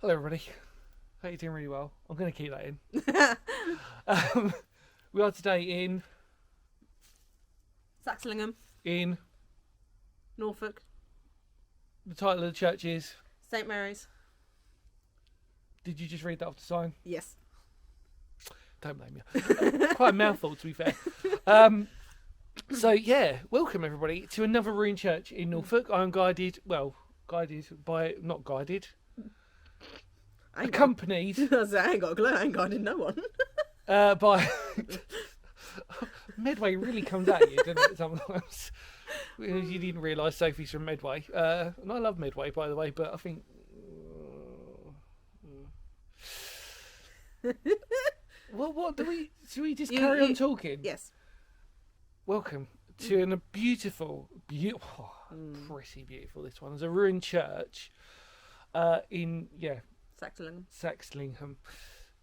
Hello, everybody. Hope you're doing really well. I'm going to keep that in. We are today in Saxlingham, in Norfolk, the title of the church is. St Mary's. Did you just read that off the sign? Yes. Don't blame you. Quite a mouthful, to be fair. So yeah, welcome everybody to another ruined church in Norfolk. I'm guided by not guided. Accompanied. I ain't got a clue. I ain't guided no one. By Medway really comes at you, doesn't it? Sometimes you didn't realise Sophie's from Medway, and I love Medway, by the way. But I think what do we? Should we just carry on talking? Yes. Welcome to a beautiful, pretty beautiful. This one is a ruined church in Saxlingham.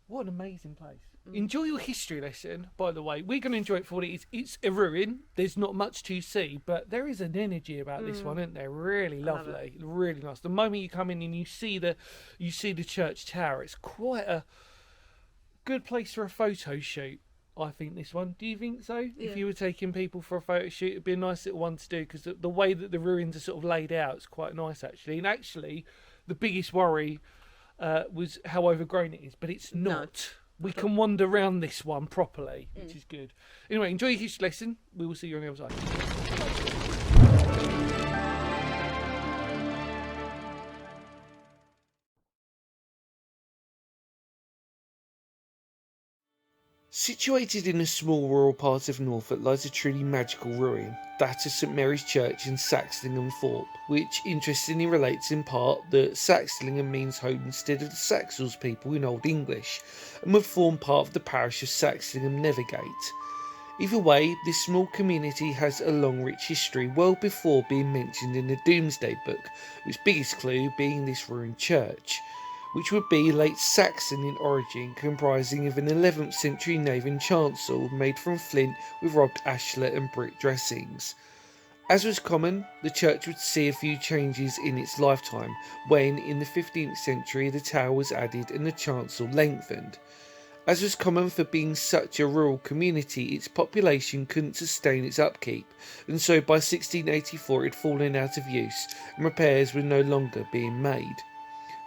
What an amazing place. Enjoy your history lesson, by the way. We're going to enjoy it for what it is. It's a ruin. There's not much to see, but there is an energy about this one, isn't there? Really lovely. Really nice. The moment you come in and you see the church tower, it's quite a good place for a photo shoot. I think this one. Do you think so? Yeah. If you were taking people for a photo shoot, it'd be a nice little one to do, because the way that the ruins are sort of laid out is quite nice, actually. And actually, the biggest worry was how overgrown it is, but it's not. No. We can wander around this one properly, which is good. Anyway, enjoy your history lesson. We will see you on the other side. Situated in a small rural part of Norfolk lies a truly magical ruin, that of St Mary's Church in Saxlingham Thorpe, which interestingly relates in part that Saxlingham means home instead of the Saxels people in Old English, and would form part of the parish of Saxlingham Nethergate. Either way, this small community has a long rich history, well before being mentioned in the Domesday Book, its biggest clue being this ruined church, which would be late Saxon in origin, comprising of an 11th century nave and chancel made from flint with robbed ashlar and brick dressings. As was common, the church would see a few changes in its lifetime, when in the 15th century the tower was added and the chancel lengthened. As was common for being such a rural community, its population couldn't sustain its upkeep, and so by 1684 it had fallen out of use and repairs were no longer being made.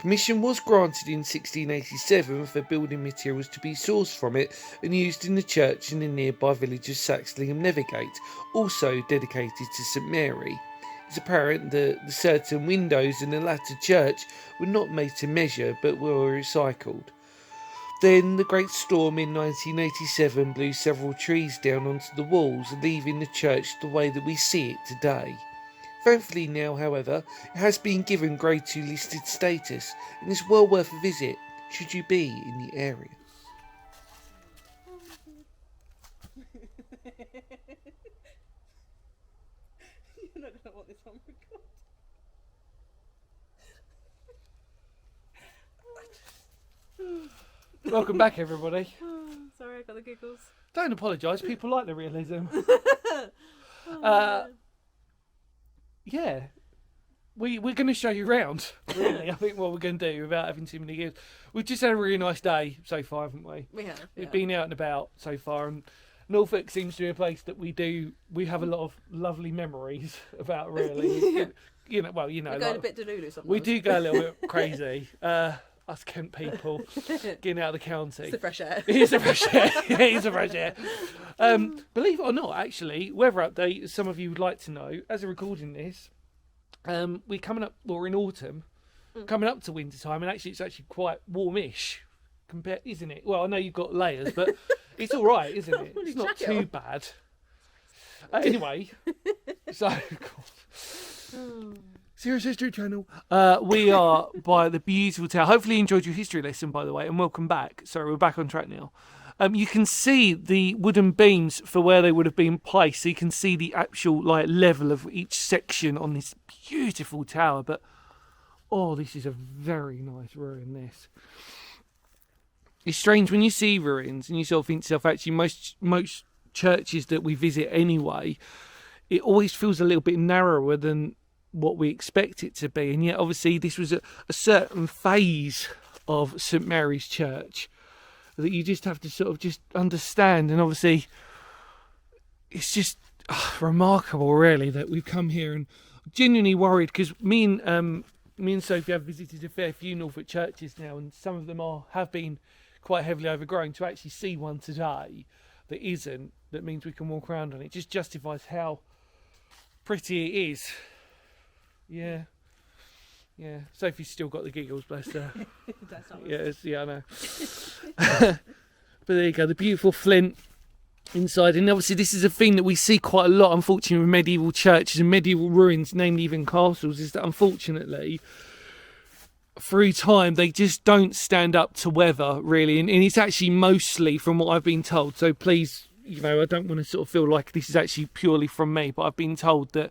Permission was granted in 1687 for building materials to be sourced from it and used in the church in the nearby village of Saxlingham Nethergate, also dedicated to St Mary. It's apparent that the certain windows in the latter church were not made to measure but were recycled. Then the great storm in 1987 blew several trees down onto the walls, leaving the church the way that we see it today. Thankfully now, however, it has been given Grade 2 listed status and is well worth a visit should you be in the area. You're not going to want this one recorded. Welcome back, everybody. Sorry, I got the giggles. Don't apologise, people like the realism. Yeah, we're going to show you around, really. I think what we're going to do, without having too many gigs. We've just had a really nice day so far, haven't we? We have. We've been out and about so far, and Norfolk seems to be a place that we have a lot of lovely memories about, really. We go a bit delulu sometimes. We do go a little bit crazy. Us Kent people getting out of the county. It's the fresh air. It is the fresh air. It is the fresh air. Believe it or not, actually, weather update, as some of you would like to know, as we're recording this, we're in autumn, coming up to winter time, and actually it's actually quite warmish, isn't it? Well, I know you've got layers, but it's all right, isn't it? It's not too bad. Anyway, so... Serious History Channel. We are by the beautiful tower. Hopefully you enjoyed your history lesson, by the way, and welcome back. Sorry, we're back on track now. You can see the wooden beams for where they would have been placed, so you can see the actual level of each section on this beautiful tower. But this is a very nice ruin. This. It's strange when you see ruins and you sort of think to yourself, actually, most churches that we visit anyway, it always feels a little bit narrower than what we expect it to be. And yet obviously this was a certain phase of St Mary's Church that you just have to sort of just understand. And obviously it's just remarkable really that we've come here, and genuinely worried because me and Sophie have visited a fair few Norfolk churches now, and some of them have been quite heavily overgrown. To actually see one today that isn't, that means we can walk around on it, just justifies how pretty it is. Yeah. Sophie's still got the giggles, bless her. Yeah, I know. But there you go, the beautiful flint inside. And obviously this is a thing that we see quite a lot, unfortunately, with medieval churches and medieval ruins, namely even castles, is that unfortunately through time they just don't stand up to weather really, and it's actually mostly from what I've been told, so please, I don't want to sort of feel like this is actually purely from me, but I've been told that,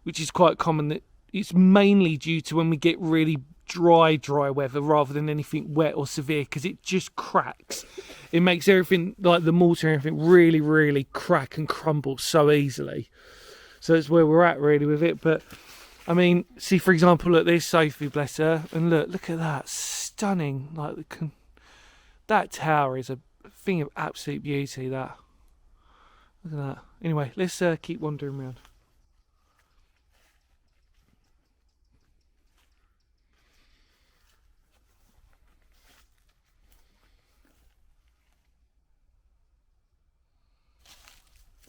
which is quite common, that it's mainly due to when we get really dry weather rather than anything wet or severe, because it just cracks. It makes everything, like the mortar and everything, really, really crack and crumble so easily. So that's where we're at really with it. But I mean, see for example, look, there's Sophie, bless her, and look at that, stunning. Like that tower is a thing of absolute beauty. That, look at that. Anyway, let's keep wandering around.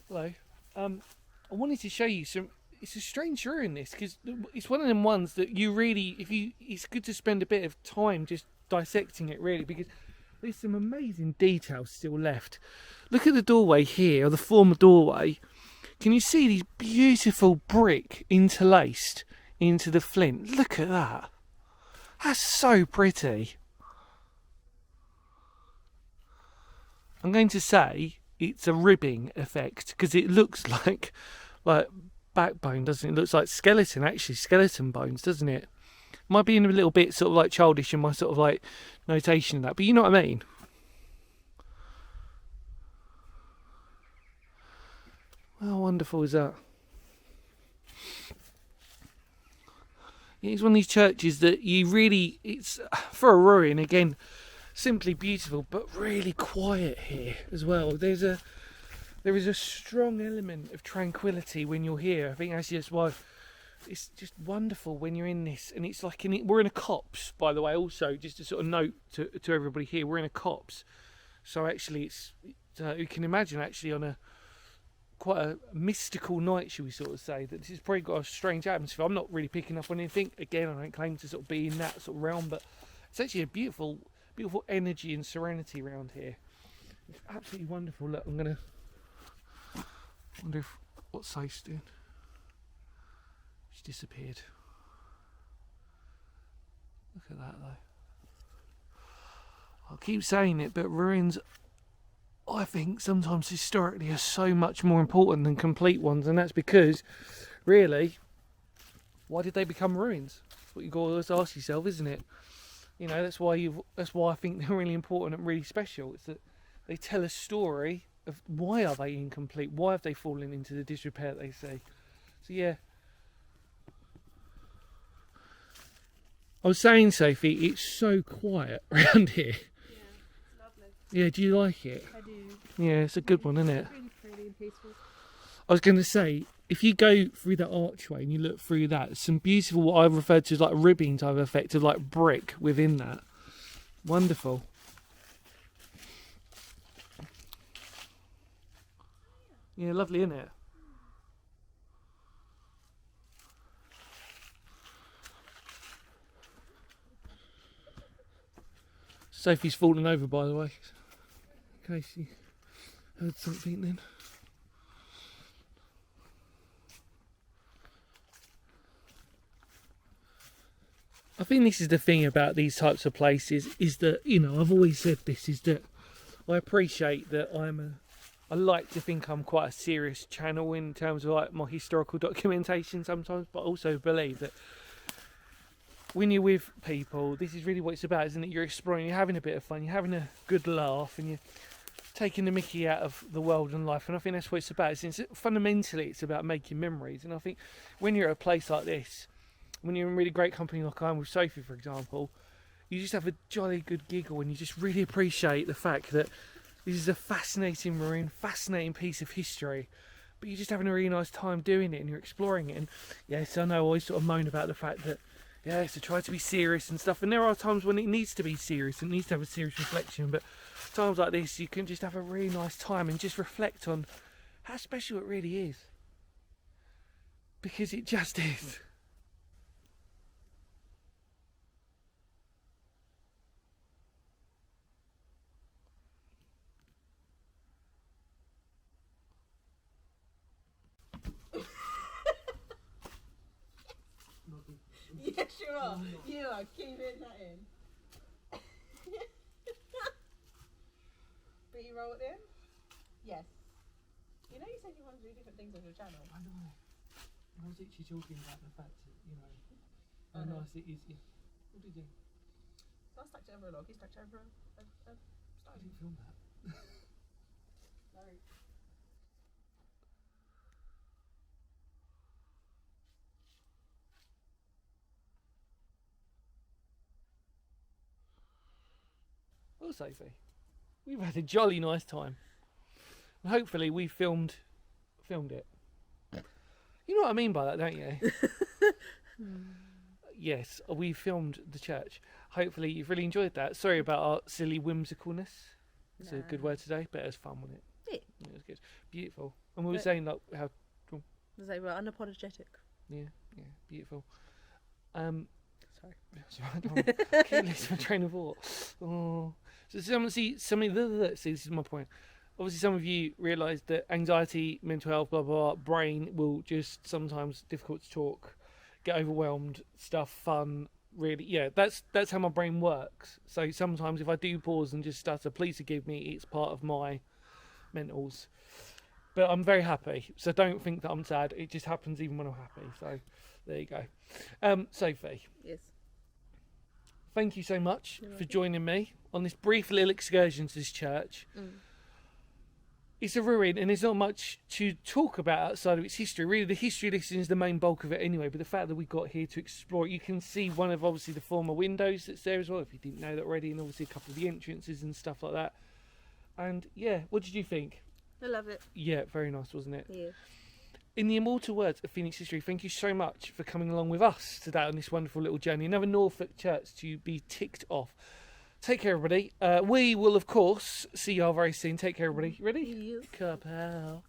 Hello. I wanted to show you some. It's a strange ruin, this, because it's one of them ones that you really, it's good to spend a bit of time just dissecting it, really, because there's some amazing details still left. Look at the doorway here, or the former doorway. Can you see these beautiful brick interlaced into the flint? Look at that. That's so pretty. I'm going to say it's a ribbing effect, because it looks like backbone, doesn't it? It looks like skeleton bones, doesn't it? Might be a little bit sort of like childish in my sort of like notation of that, but you know what I mean. How wonderful is that? It's one of these churches that you really, it's for a ruin again, simply beautiful, but really quiet here as well. There is a strong element of tranquility when you're here. I think actually that's why it's just wonderful when you're in this. And it's like we're in a copse, by the way, also, just a sort of note to everybody here, we're in a copse. So actually it's you can imagine actually on quite a mystical night, should we sort of say, that this has probably got a strange atmosphere. I'm not really picking up on anything. Again, I don't claim to sort of be in that sort of realm, but it's actually a beautiful energy and serenity around here. It's absolutely wonderful. Look, I'm gonna wonder what Safe's doing. She's disappeared. Look at that though. I'll keep saying it, but ruins, I think, sometimes historically are so much more important than complete ones, and that's because, really, why did they become ruins? That's what you got to always ask yourself, isn't it? That's why I think they're really important and really special. It's that they tell a story of why are they incomplete, why have they fallen into the disrepair that they say. So yeah. I was saying, Sophie, it's so quiet around here. Yeah, do you like it? I do. Yeah, it's a good one, isn't it? It's really pretty and peaceful. I was going to say, if you go through that archway and you look through that, there's some beautiful, what I've referred to as like ribbing type of effect of like brick within that. Wonderful. Yeah, lovely, isn't it? Sophie's fallen over, by the way. In case you heard something then. I think this is the thing about these types of places, is that, I've always said this, is that I appreciate that I like to think I'm quite a serious channel in terms of like my historical documentation sometimes, but I also believe that when you're with people, this is really what it's about, isn't it? You're exploring, you're having a bit of fun, you're having a good laugh, and you're taking the mickey out of the world and life, and I think that's what it's about. Fundamentally, it's about making memories, and I think when you're at a place like this, when you're in really great company like I am with Sophie, for example, you just have a jolly good giggle, and you just really appreciate the fact that this is a fascinating marine, fascinating piece of history, but you're just having a really nice time doing it, and you're exploring it. And yes, I know I always sort of moan about the fact that, yes, I try to be serious and stuff, and there are times when it needs to be serious, and it needs to have a serious reflection, but times like this, you can just have a really nice time and just reflect on how special it really is. Because it just is. Yes, you are. You are keeping that in. But you roll it in? Yes. You know you said you want to do different things on your channel. I know. I was actually talking about the fact that, how nice it is. What did you do? So I stacked it over a log. He stacked it over a stone. I didn't film that. Sorry. Well, Sophie, we've had a jolly nice time. And hopefully we filmed it. You know what I mean by that, don't you? Yes, we filmed the church. Hopefully you've really enjoyed that. Sorry about our silly whimsicalness. It's a good word today, but it was fun, wasn't it? Yeah. It was good. Beautiful. And we were saying like how... They were unapologetic. Yeah, beautiful. Sorry. I can't lose my train of thought. Oh. So see, this is my point. Obviously, some of you realise that anxiety, mental health, blah, blah, blah, brain will just sometimes difficult to talk, get overwhelmed, stuff, fun, really. Yeah, that's how my brain works. So sometimes if I do pause and just stutter, please forgive me, it's part of my mentals. But I'm very happy, so don't think that I'm sad. It just happens even when I'm happy. So there you go. Sophie. Yes. Thank you so much for joining me on this brief little excursion to this church. It's a ruin, and there's not much to talk about outside of its history. Really, the history lesson is the main bulk of it anyway, but the fact that we got here to explore it, you can see one of, obviously, the former windows that's there as well, if you didn't know that already, and obviously a couple of the entrances and stuff like that. And, yeah, what did you think? I love it. Yeah, very nice, wasn't it? Yeah. In the immortal words of Phoenix history, thank you so much for coming along with us today on this wonderful little journey. Another Norfolk church to be ticked off. Take care, everybody. We will, of course, see you all very soon. Take care, everybody. Ready? Yes. Kapow.